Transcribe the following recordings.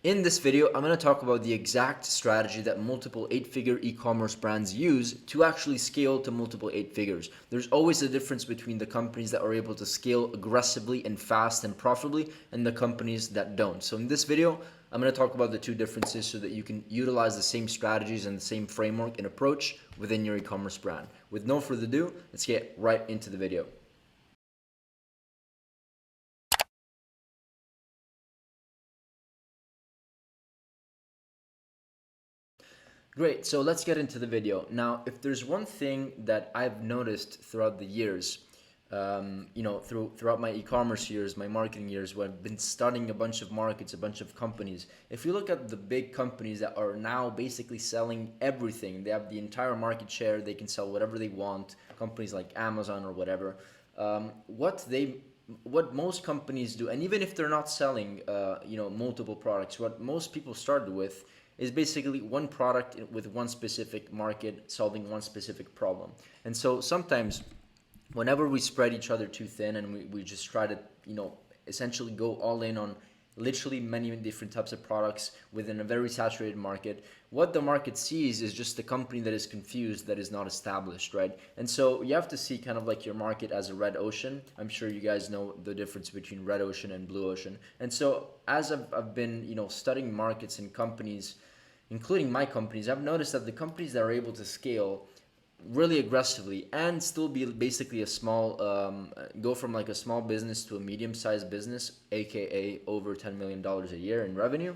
In this video, I'm going to talk about the exact strategy that multiple 8-figure e-commerce brands use to actually scale to multiple 8 figures. There's always a difference between the companies that are able to scale aggressively and fast and profitably and the companies that don't. So in this video, I'm going to talk about the two differences so that you can utilize the same strategies and the same framework and approach within your e-commerce brand. With no further ado, let's get right into the video. Great, so let's get into the video. Now, if there's one thing that I've noticed throughout the years, throughout my e-commerce years, my marketing years, where I've been studying a bunch of markets, a bunch of companies. If you look at the big companies that are now basically selling everything, they have the entire market share, they can sell whatever they want, companies like Amazon or whatever, what most companies do, and even if they're not selling, multiple products, what most people started with is basically one product with one specific market solving one specific problem. And so sometimes whenever we spread each other too thin and we just try to, essentially go all in on literally many different types of products within a very saturated market, what the market sees is just a company that is confused, that is not established, right? And so you have to see kind of like your market as a red ocean. I'm sure you guys know the difference between red ocean and blue ocean. And so as I've been, studying markets and companies, including my companies, I've noticed that the companies that are able to scale really aggressively and still be basically a small, go from like a small business to a medium-sized business, aka over $10 million a year in revenue,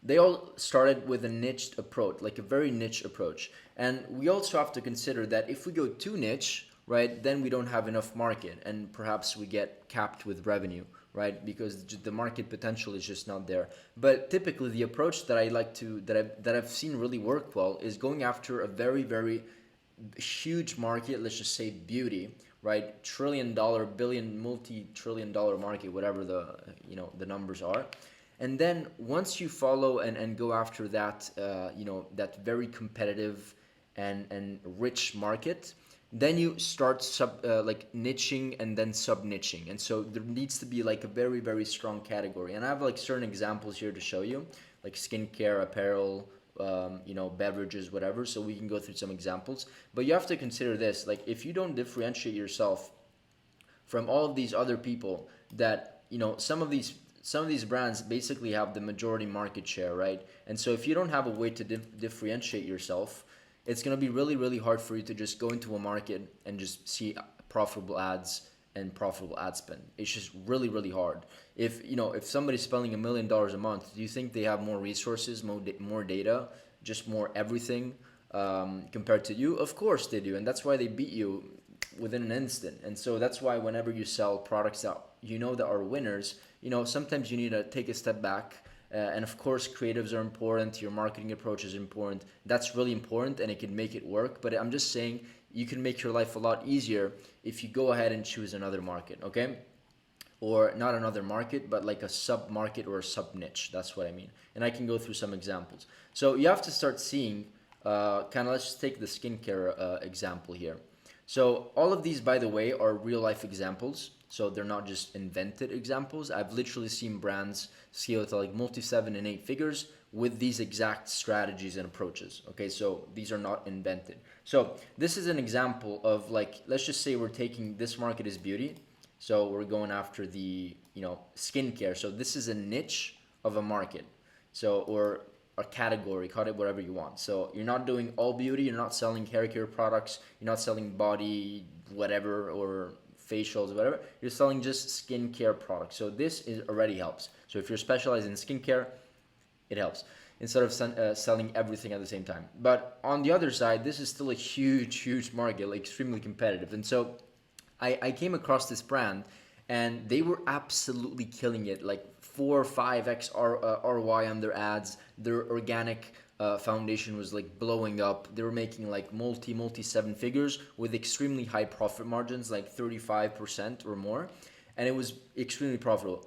they all started with a niched approach, like a very niche approach. And we also have to consider that if we go too niche, right, then we don't have enough market and perhaps we get capped with revenue, right? Because the market potential is just not there. But typically the approach that I've seen really work well is going after a very, very huge market, let's just say beauty, right? $1 trillion, billion, multi-trillion dollar market, whatever the numbers are. And then once you follow and go after that, that very competitive and rich market, then you start niching and then sub niching. And so there needs to be like a very, very strong category. And I have like certain examples here to show you, like skincare, apparel, beverages, whatever. So we can go through some examples. But you have to consider this, like if you don't differentiate yourself from all of these other people that, some of these brands basically have the majority market share, right? And so if you don't have a way to differentiate yourself, it's going to be really, really hard for you to just go into a market and just see profitable ads and profitable ad spend. It's just really, really hard. If somebody's spending $1 million a month, do you think they have more resources, more data, just more everything compared to you? Of course they do, and that's why they beat you within an instant. And so that's why whenever you sell products that that are winners, sometimes you need to take a step back. And of course, creatives are important. Your marketing approach is important. That's really important, and it can make it work. But I'm just saying you can make your life a lot easier if you go ahead and choose another market, okay? Or not another market, but like a sub-market or a sub-niche. That's what I mean. And I can go through some examples. So you have to start seeing, let's just take the skincare example here. So all of these, by the way, are real-life examples. So they're not just invented examples. I've literally seen brands scale to like multi-7 and 8 figures with these exact strategies and approaches. Okay, so these are not invented. So this is an example of like, let's just say we're taking this market is beauty. So we're going after the, skincare. So this is a niche of a market. So, or a category, call it whatever you want. So you're not doing all beauty, you're not selling hair care products, you're not selling body, whatever, or facials, whatever. You're selling just skincare products. So this already helps. So if you're specialized in skincare, it helps instead of selling everything at the same time. But on the other side, this is still a huge, huge market, like extremely competitive. And so I came across this brand and they were absolutely killing it, like 4 or 5x ROI on their ads. Their organic foundation was like blowing up. They were making like multi 7 figures with extremely high profit margins, like 35% or more, and it was extremely profitable.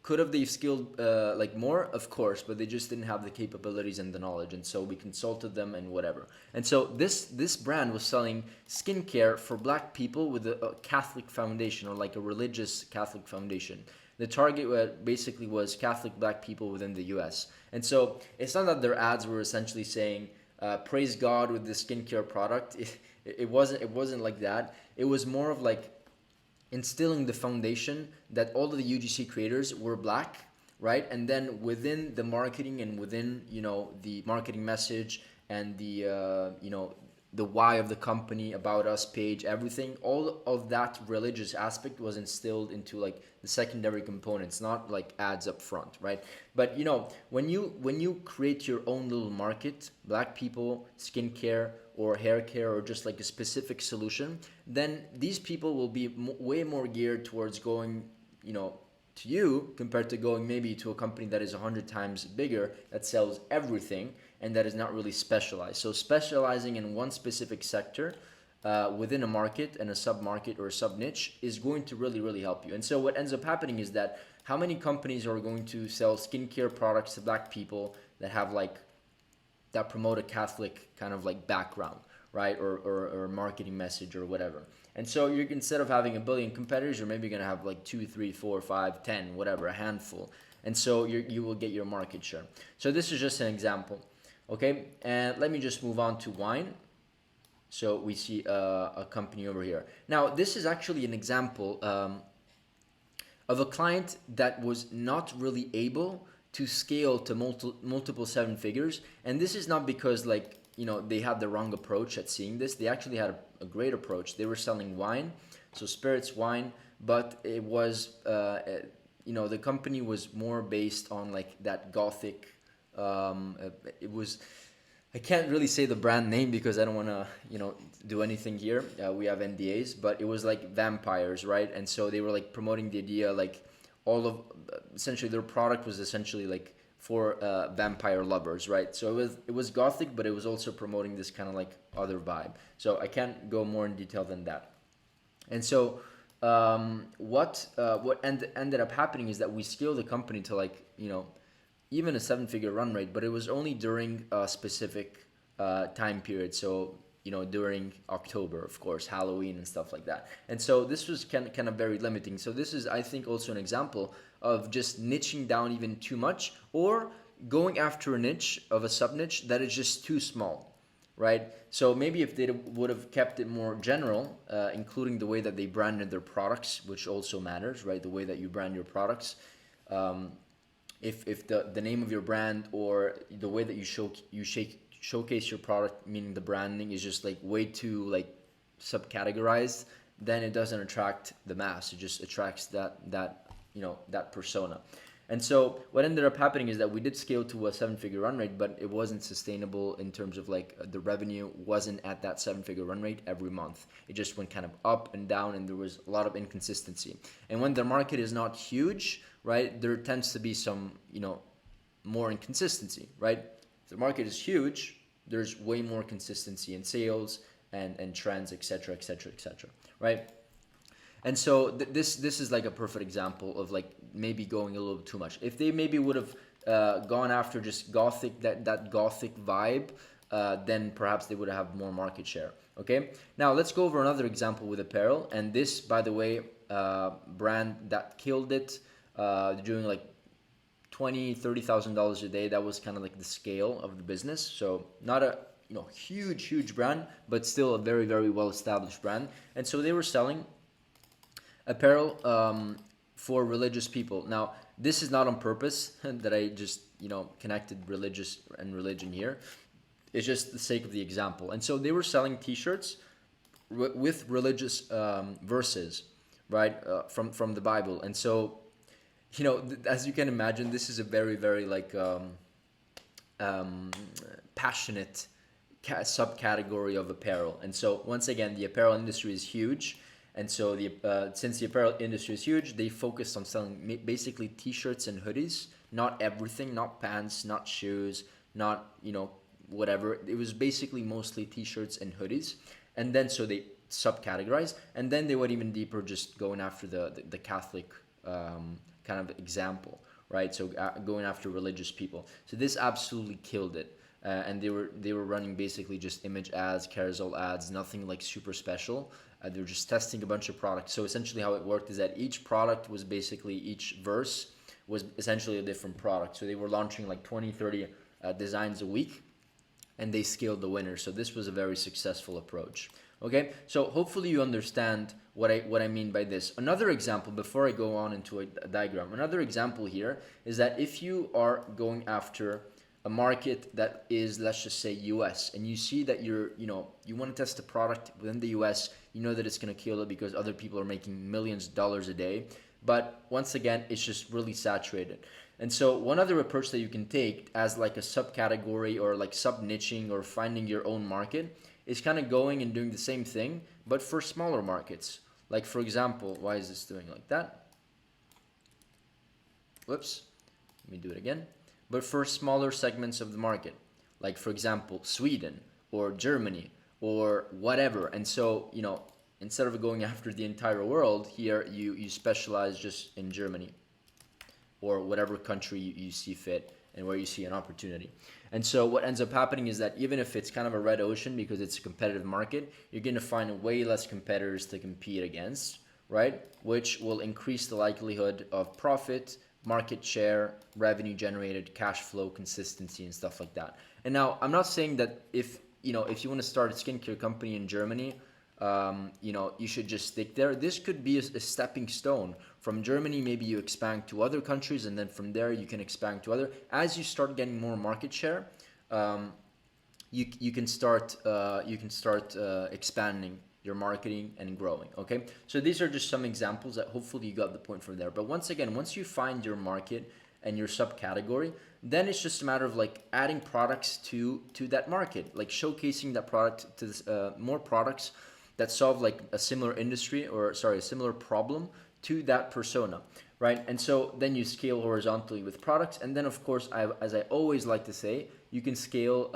Could have they skilled like more? Of course, but they just didn't have the capabilities and the knowledge, and so we consulted them and whatever. And so this brand was selling skincare for black people with a Catholic foundation, or like a religious Catholic foundation. The target basically was Catholic black people within the US. And so it's not that their ads were essentially saying, praise God with the skincare product. It wasn't like that. It was more of like instilling the foundation that all of the UGC creators were black, right? And then within the marketing and within, the marketing message and the why of the company, about us page, everything, all of that religious aspect was instilled into like the secondary components, not like ads up front, right? But when you create your own little market, black people, skincare or hair care, or just like a specific solution, then these people will be way more geared towards going, to you, compared to going maybe to a company that is 100 times bigger, that sells everything and that is not really specialized. So specializing in one specific sector within a market and a sub-market or a sub-niche is going to really, really help you. And so what ends up happening is that how many companies are going to sell skincare products to black people that have like, that promote a Catholic kind of like background, right? Or marketing message or whatever. And so you're, instead of having a billion competitors, you're maybe going to have like 2, 3, 4, 5, 10, whatever, a handful. And so you will get your market share. So this is just an example. Okay, and let me just move on to wine. So we see a company over here. Now, this is actually an example of a client that was not really able to scale to multiple seven figures. And this is not because like, they had the wrong approach at seeing this. They actually had a great approach. They were selling wine, so spirits, wine, but it was, the company was more based on like that gothic, it was, I can't really say the brand name because I don't want to, do anything here. We have NDAs, but it was like vampires, right? And so they were like promoting the idea, like all of, essentially their product was essentially like for vampire lovers, right? So it was gothic, but it was also promoting this kind of like other vibe. So I can't go more in detail than that. And so what ended up happening is that we scaled the company to like, even a 7-figure run rate, but it was only during a specific time period. So, during October, of course, Halloween and stuff like that. And so this was kind of very limiting. So this is, I think, also an example of just niching down even too much, or going after a niche of a sub-niche that is just too small, right? So maybe if they would have kept it more general, including the way that they branded their products, which also matters, right? The way that you brand your products. If the name of your brand or the way that you showcase your product, meaning the branding, is just like way too like subcategorized, then it doesn't attract the mass. It just attracts that persona. And so what ended up happening is that we did scale to a 7-figure run rate, but it wasn't sustainable in terms of like the revenue wasn't at that 7-figure run rate every month. It just went kind of up and down, and there was a lot of inconsistency. And when the market is not huge, right, there tends to be some, more inconsistency, right? If the market is huge, there's way more consistency in sales and trends, etc., etc., etc., right? And so this is like a perfect example of like maybe going a little too much. If they maybe would have gone after just gothic, that gothic vibe, then perhaps they would have more market share. Okay, now let's go over another example with apparel. And this, by the way, brand that killed it, doing like $20,000-$30,000 a day. That was kind of like the scale of the business. So not a huge brand, but still a very, very well established brand. And so they were selling apparel for religious people. Now, this is not on purpose that I just connected religious and religion here. It's just the sake of the example. And so they were selling T-shirts with religious verses, right, from the Bible. And so, as you can imagine, this is a very, very like passionate subcategory of apparel. And so once again, the apparel industry is huge. And so since the apparel industry is huge, they focused on selling basically T-shirts and hoodies, not everything, not pants, not shoes, not, whatever. It was basically mostly T-shirts and hoodies. And then so they subcategorized, and then they went even deeper, just going after the Catholic kind of example, right? So going after religious people. So this absolutely killed it. and they were running basically just image ads, carousel ads, nothing like super special. They were just testing a bunch of products. So essentially how it worked is that each product was basically, each verse was essentially a different product. So they were launching like 20, 30 designs a week, and they scaled the winner. So this was a very successful approach. Okay, so hopefully you understand what I mean by this. Another example, before I go on into a diagram, another example here is that if you are going after a market that is, let's just say, US, and you see that you want to test a product within the US, you know that it's going to kill it because other people are making millions of dollars a day, but once again, it's just really saturated. And so one other approach that you can take as like a subcategory or like sub-niching or finding your own market is kind of going and doing the same thing, but for smaller markets. Like for example, why is this doing like that? Whoops, let me do it again. But for smaller segments of the market, like for example, Sweden or Germany or whatever. And so, instead of going after the entire world, here you specialize just in Germany or whatever country you see fit and where you see an opportunity. And so what ends up happening is that even if it's kind of a red ocean because it's a competitive market, you're going to find way less competitors to compete against, right? Which will increase the likelihood of profit, market share, revenue generated, cash flow, consistency, and stuff like that. And now I'm not saying that if you want to start a skincare company in Germany, you should just stick there. This could be a stepping stone. From Germany, maybe you expand to other countries, and then from there you can expand to other. As you start getting more market share, you can start expanding your marketing and growing. Okay, so these are just some examples that hopefully you got the point from there. But once again, once you find your market and your subcategory, then it's just a matter of like adding products to that market, like showcasing that product to this, more products that solve like a similar industry a similar problem to that persona, right? And so then you scale horizontally with products, and then of course, as I always like to say, you should scale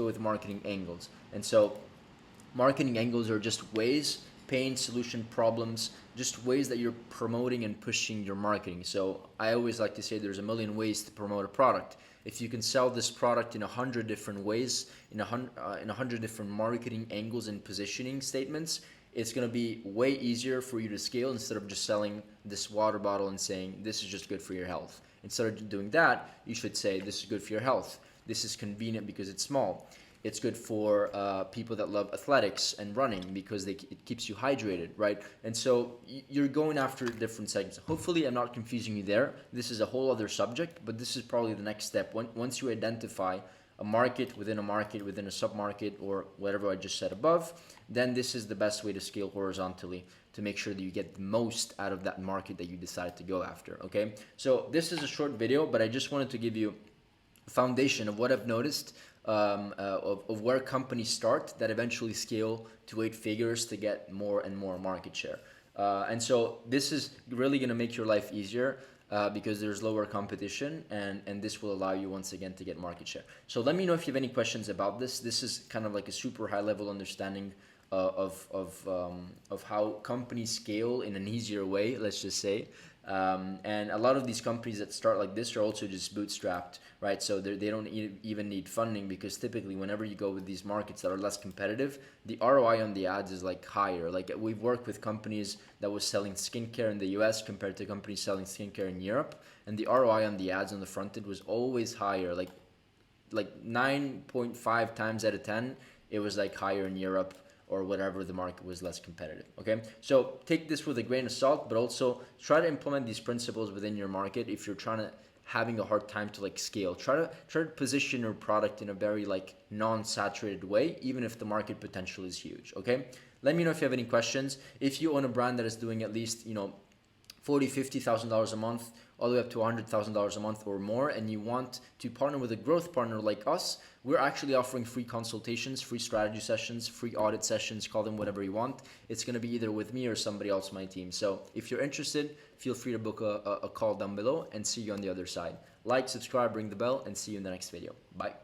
with marketing angles. And so marketing angles are just ways, pain, solution, problems, just ways that you're promoting and pushing your marketing. So I always like to say there's a million ways to promote a product. If you can sell this product in 100 different ways, in 100 different marketing angles and positioning statements, it's going to be way easier for you to scale instead of just selling this water bottle and saying this is just good for your health. Instead of doing that, you should say this is good for your health. This is convenient because it's small. It's good for people that love athletics and running because it keeps you hydrated, right? And so you're going after different segments. Hopefully I'm not confusing you there. This is a whole other subject, but this is probably the next step. Once you identify a market, within a sub-market, or whatever I just said above, then this is the best way to scale horizontally to make sure that you get the most out of that market that you decide to go after, okay? So this is a short video, but I just wanted to give you a foundation of what I've noticed of where companies start that eventually scale to 8 figures to get more and more market share. And so this is really going to make your life easier because there's lower competition, and this will allow you once again to get market share. So let me know if you have any questions about this. This is kind of like a super high level understanding of how companies scale in an easier way, let's just say. And a lot of these companies that start like this are also just bootstrapped, right? So they don't even need funding, because typically whenever you go with these markets that are less competitive, the ROI on the ads is like higher. Like we've worked with companies that was selling skincare in the US compared to companies selling skincare in Europe, and the ROI on the ads on the front end was always higher, like 9.5 times out of 10, it was like higher in Europe or whatever the market was less competitive. Okay, so take this with a grain of salt, but also try to implement these principles within your market. If you're having a hard time to like scale, try to position your product in a very like non-saturated way, even if the market potential is huge. Okay, let me know if you have any questions. If you own a brand that is doing at least $40,000-$50,000 a month, all the way up to $100,000 a month or more, and you want to partner with a growth partner like us, we're actually offering free consultations, free strategy sessions, free audit sessions, call them whatever you want. It's going to be either with me or somebody else on my team. So if you're interested, feel free to book a call down below, and see you on the other side. Like, subscribe, ring the bell, and see you in the next video. Bye.